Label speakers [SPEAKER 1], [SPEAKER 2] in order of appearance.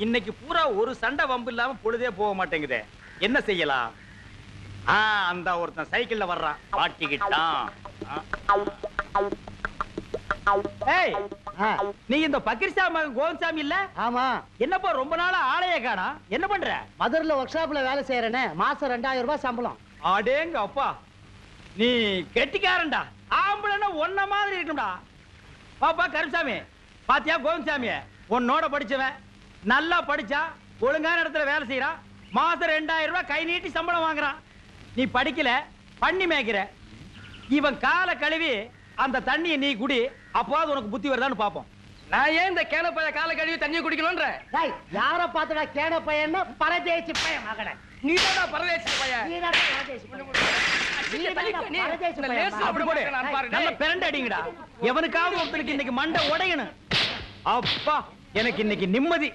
[SPEAKER 1] இன்னைக்கு பூரா ஒரு சண்டை வம்பு இல்லாம பொழுதே போக மாட்டேங்குதே. என்ன செய்யலாம்? அந்த ஒருத்தன் சைக்கிள்ல வர்றான், மாட்டிக்கிட்டான். ஏய், நீ இந்த பக்கீர்சாமி மகன் கோவிந்தசாமி இல்ல?
[SPEAKER 2] ஆமா.
[SPEAKER 1] என்னப்பா ரொம்ப நாளா ஆளைய காணா? என்ன பண்ற?
[SPEAKER 2] மதுரைல ஒர்க் ஷாப்ல வேலை செய்யறேனே, மாசம் 2000 ரூபாய் சம்பளம்.
[SPEAKER 1] அடேங்க அப்பா, நீ கெட்டிக்காரன்டா. ஆம்பளைன்னா ஒன்ன மாதிரி இருக்கும்டா. பாப்பா கருமசாமி, பாத்தியா கோவிந்தசாமிய? உன்னோட படிச்சவன், நல்லா படிச்சா, ஒழுங்கான இடத்துல வேலை செய்யறான், மாசம் 2000 ரூபாய் கை நீட்டி சம்பளம் வாங்குறான். நீ படிக்கல, பண்ணி மேய்க்கிற. இவன் காலை கழுவி அந்த தண்ணியை நீ குடி, அப்போது உனக்கு புத்தி வருதான்னு பாப்போம்.
[SPEAKER 3] நான் ஏன் இந்த கேன பைய காலை கழுவி தண்ணியை குடிக்கணும்ன்ற?
[SPEAKER 2] யார பாத்துடா கேன பையன்? பரதேசி பையன் மகனே.
[SPEAKER 3] நீ தான் பரதேசி பையன்.
[SPEAKER 2] நீ தான் பரதேசி பையன்.
[SPEAKER 1] நல்ல பிரண்ட் அடிங்கடா. எவனுக்காவது ஒருத்தருக்கு இன்னைக்கு மண்டை உடையணும். அப்பா, எனக்கு இன்னைக்கு நிம்மதி.